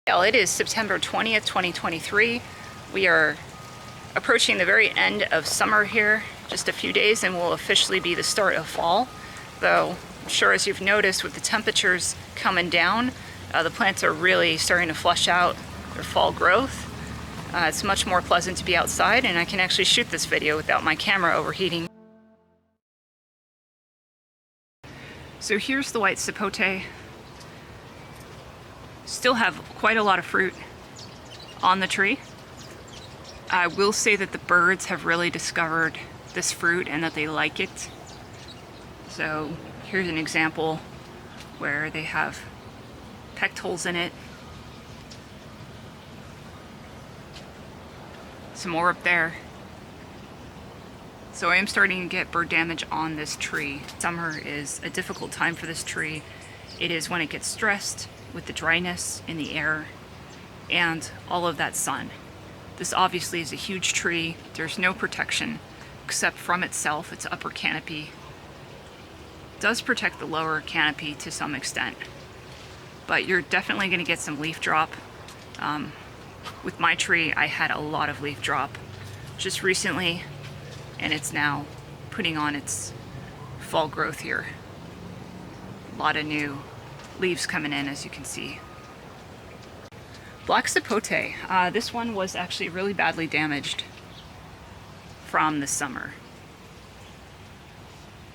Well, it is September 20th, 2023. We are approaching the very end of summer here, just a few days, and will officially be the start of fall. Though, I'm sure as you've noticed with the temperatures coming down, the plants are really starting to flush out their fall growth. It's much more pleasant to be outside, and I can actually shoot this video without my camera overheating. So here's the white sapote. Still have quite a lot of fruit on the tree. I will say that the birds have really discovered this fruit and that they like it. So here's an example where they have pecked holes in it. Some more up there. So I am starting to get bird damage on this tree. Summer is a difficult time for this tree. It is when it gets stressed with the dryness in the air and all of that sun. This obviously is a huge tree. There's no protection except from itself, its upper canopy. It does protect the lower canopy to some extent, but you're definitely going to get some leaf drop. With my tree, I had a lot of leaf drop just recently, and it's now putting on its fall growth here. A lot of new leaves coming in, as you can see. Black sapote. This one was actually really badly damaged from the summer.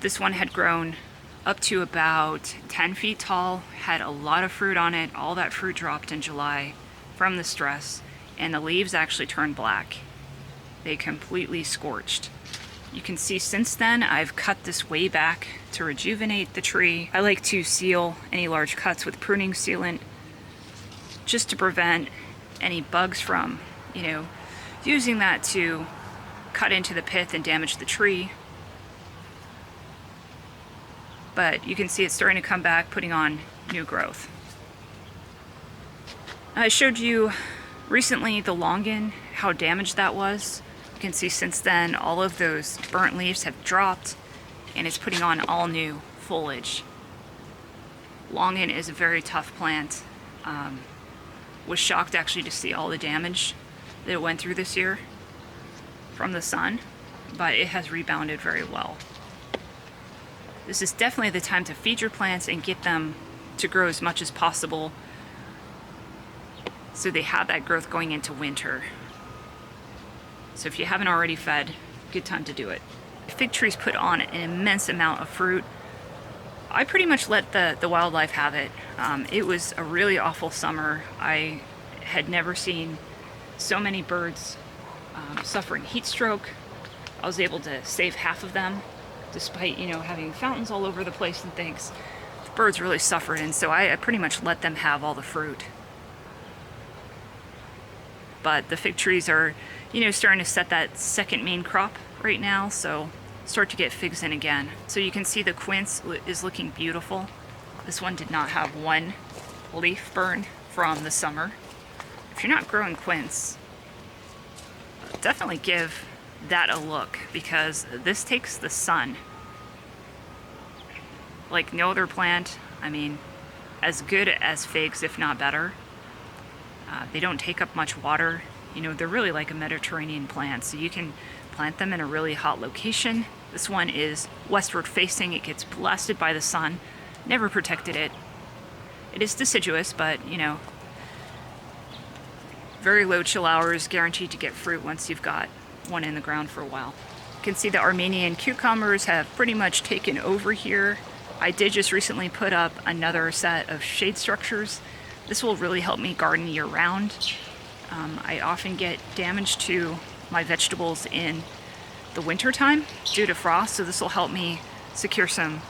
This one had grown up to about 10 feet tall, had a lot of fruit on it. All that fruit dropped in July from the stress, and the leaves actually turned black. They completely scorched. You can see since then I've cut this way back to rejuvenate the tree. I like to seal any large cuts with pruning sealant just to prevent any bugs from, using that to cut into the pith and damage the tree. But you can see it's starting to come back, putting on new growth. I showed you recently the longan, how damaged that was. You can see since then all of those burnt leaves have dropped and it's putting on all new foliage. Longan is a very tough plant. Was shocked actually to see all the damage that it went through this year from the sun, but it has rebounded very well. This is definitely the time to feed your plants and get them to grow as much as possible so they have that growth going into winter. So if you haven't already fed, good time to do it. Fig trees put on an immense amount of fruit. I pretty much let the wildlife have it. It was a really awful summer. I had never seen so many birds suffering heat stroke. I was able to save half of them, despite having fountains all over the place and things. The birds really suffered, and so I pretty much let them have all the fruit. But the fig trees are, starting to set that second main crop right now, so start to get figs in again. So you can see the quince is looking beautiful. This one did not have one leaf burn from the summer. If you're not growing quince, definitely give that a look, because this takes the sun like no other plant. I mean, as good as figs, if not better. They don't take up much water. They're really like a Mediterranean plant, so you can plant them in a really hot location. This one is westward facing. It gets blasted by the sun. Never protected it. It is deciduous, but very low chill hours, guaranteed to get fruit once you've got one in the ground for a while. You can see the Armenian cucumbers have pretty much taken over here. I did just recently put up another set of shade structures. This will really help me garden year round. I often get damage to my vegetables in the winter time due to frost, so this will help me secure some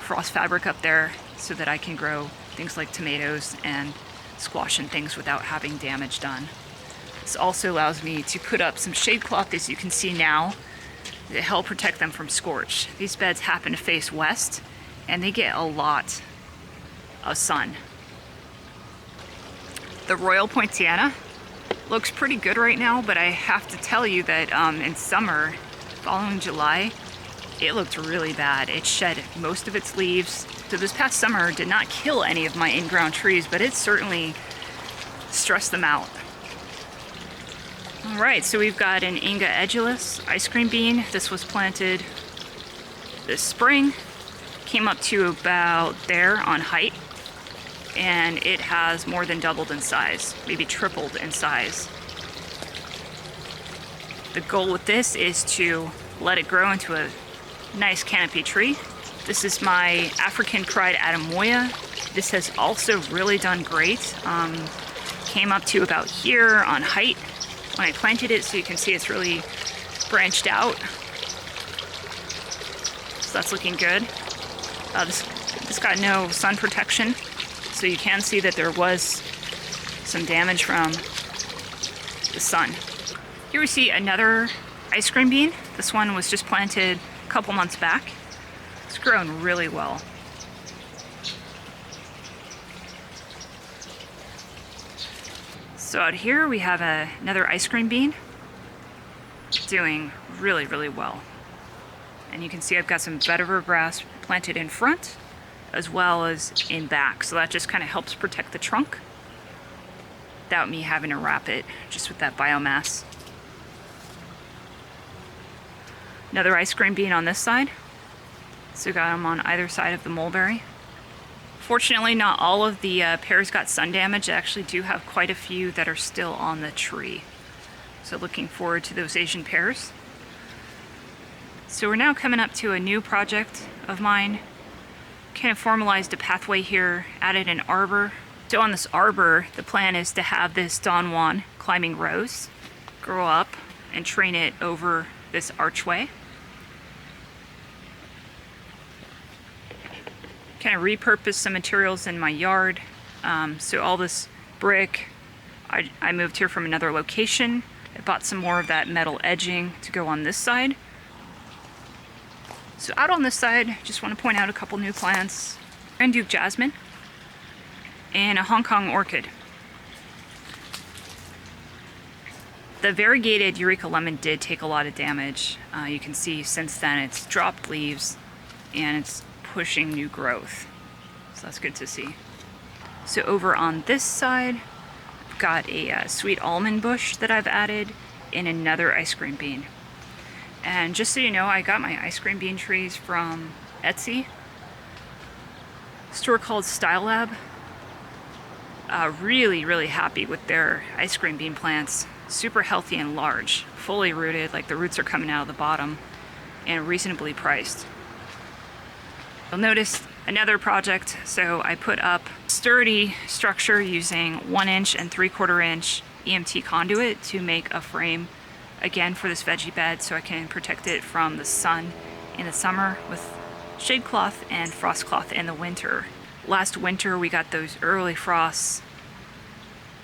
frost fabric up there so that I can grow things like tomatoes and squash and things without having damage done. This also allows me to put up some shade cloth, as you can see now, to help protect them from scorch. These beds happen to face west, and they get a lot of sun. The Royal Poinciana looks pretty good right now, but I have to tell you that in summer, following July, it looked really bad. It shed most of its leaves. So this past summer did not kill any of my in-ground trees, but it certainly stress them out. All right, so we've got an Inga edulis ice cream bean. This was planted this spring, came up to about there on height, and it has more than doubled in size, maybe tripled in size. The goal with this is to let it grow into a nice canopy tree. This is my African Pride Adamoya. This has also really done great. Came up to about here on height when I planted it, so you can see it's really branched out. So that's looking good. This got no sun protection, so you can see that there was some damage from the sun. Here we see another ice cream bean. This one was just planted a couple months back. It's grown really well. So out here we have another ice cream bean doing really, really well. And you can see I've got some vetiver grass planted in front as well as in back. So that just kind of helps protect the trunk without me having to wrap it just with that biomass. Another ice cream bean on this side. So got them on either side of the mulberry. Fortunately, not all of the pears got sun damage. I actually do have quite a few that are still on the tree. So looking forward to those Asian pears. So we're now coming up to a new project of mine. Kind of formalized a pathway here, added an arbor. So on this arbor, the plan is to have this Don Juan climbing rose grow up and train it over this archway. Kind of repurpose some materials in my yard. So all this brick, I moved here from another location. I bought some more of that metal edging to go on this side. So out on this side, just want to point out a couple new plants. Grand Duke jasmine and a Hong Kong orchid. The variegated Eureka lemon did take a lot of damage. You can see since then it's dropped leaves and it's pushing new growth. So that's good to see. So over on this side, I've got a sweet almond bush that I've added in another ice cream bean. And just so you know, I got my ice cream bean trees from Etsy, a store called Style Lab. Really, really happy with their ice cream bean plants. Super healthy and large, fully rooted, like the roots are coming out of the bottom, and reasonably priced. You'll notice another project. So I put up sturdy structure using 1" and 3/4 inch EMT conduit to make a frame again for this veggie bed, so I can protect it from the sun in the summer with shade cloth and frost cloth in the winter. Last winter we got those early frosts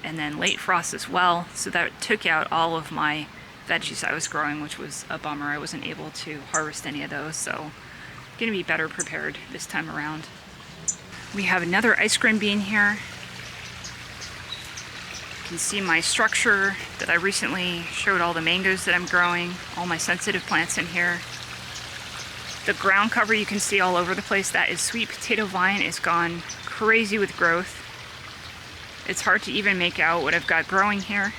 and then late frosts as well, so that took out all of my veggies I was growing, which was a bummer. I wasn't able to harvest any of those, so gonna be better prepared this time around. We have another ice cream bean here. You can see my structure that I recently showed all the mangoes that I'm growing, all my sensitive plants in here. The ground cover you can see all over the place, that is sweet potato vine. It's gone crazy with growth. It's hard to even make out what I've got growing here.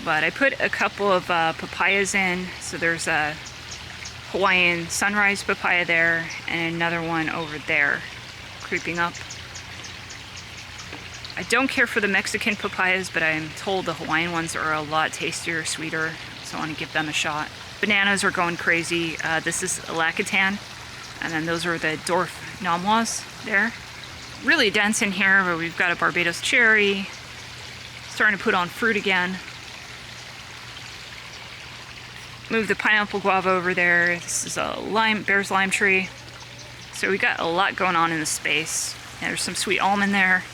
But I put a couple of papayas in. So there's a Hawaiian sunrise papaya there and another one over there creeping up. I don't care for the Mexican papayas, but I'm told the Hawaiian ones are a lot tastier, sweeter, so I want to give them a shot. Bananas are going crazy. This is a Lacatan, and then those are the dwarf Namwas there. Really dense in here, but we've got a Barbados cherry, starting to put on fruit again. Move the pineapple guava over there. This is a Bear's lime tree. So we got a lot going on in the space. Yeah, there's some sweet almond there.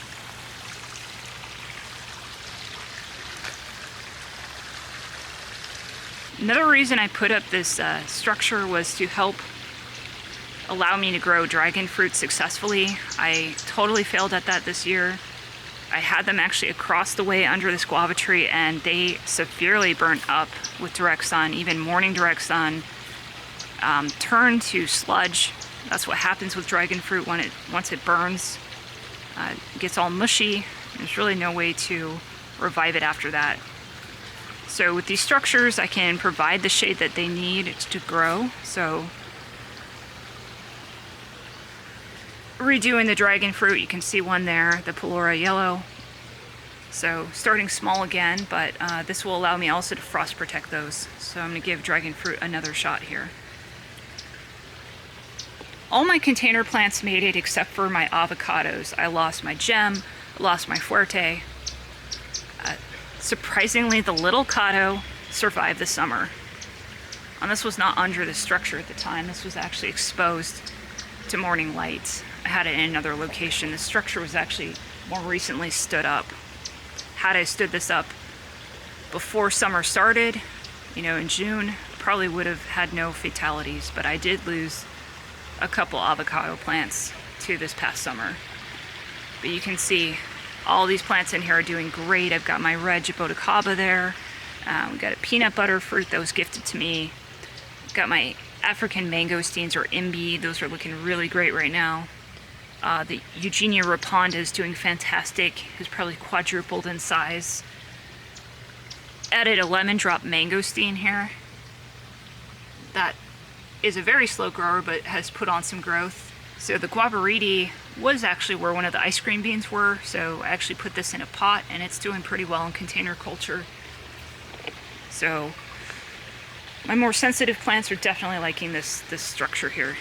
Another reason I put up this structure was to help allow me to grow dragon fruit successfully. I totally failed at that this year. I had them actually across the way under this guava tree, and they severely burnt up with direct sun, even morning direct sun, turned to sludge. That's what happens with dragon fruit once it burns. It gets all mushy. There's really no way to revive it after that. So with these structures, I can provide the shade that they need to grow. So redoing the dragon fruit, you can see one there, the Pelora yellow. So starting small again, but this will allow me also to frost protect those. So I'm going to give dragon fruit another shot here. All my container plants made it except for my avocados. I lost my gem, lost my fuerte. Surprisingly, the little Cato survived the summer. And this was not under the structure at the time. This was actually exposed to morning light. I had it in another location. The structure was actually more recently stood up. Had I stood this up before summer started, in June, probably would have had no fatalities, but I did lose a couple avocado plants to this past summer. But you can see all these plants in here are doing great. I've got my red jaboticaba there. We got a peanut butter fruit that was gifted to me. Got my African mangosteens or imbi. Those are looking really great right now. The Eugenia raponda is doing fantastic. Has probably quadrupled in size. Added a lemon drop mangosteen here. That is a very slow grower, but has put on some growth. So the guabariti was actually where one of the ice cream beans were. So I actually put this in a pot, and it's doing pretty well in container culture. So my more sensitive plants are definitely liking this structure here.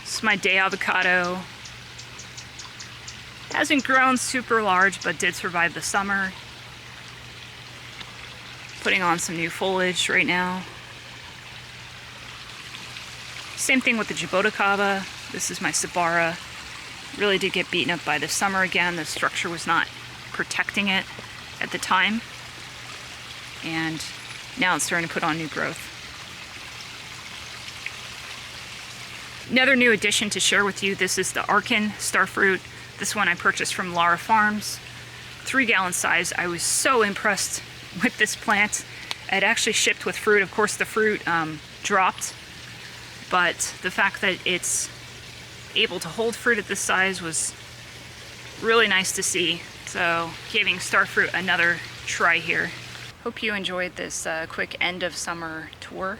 This is my day avocado. Hasn't grown super large, but did survive the summer. Putting on some new foliage right now. Same thing with the jaboticaba. This is my sabara. Really did get beaten up by the summer again. The structure was not protecting it at the time. And now it's starting to put on new growth. Another new addition to share with you, this is the Arkin starfruit. This one I purchased from Lara Farms, 3-gallon size. I was so impressed with this plant. It actually shipped with fruit. Of course, the fruit dropped, but the fact that it's able to hold fruit at this size was really nice to see. So giving starfruit another try here. Hope you enjoyed this quick end of summer tour.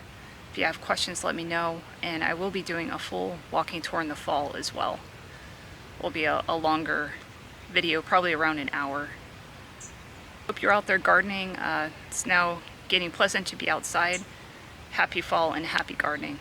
If you have questions, let me know, and I will be doing a full walking tour in the fall as well. Will be a longer video, probably around an hour. Hope you're out there gardening. It's now getting pleasant to be outside. Happy fall and happy gardening.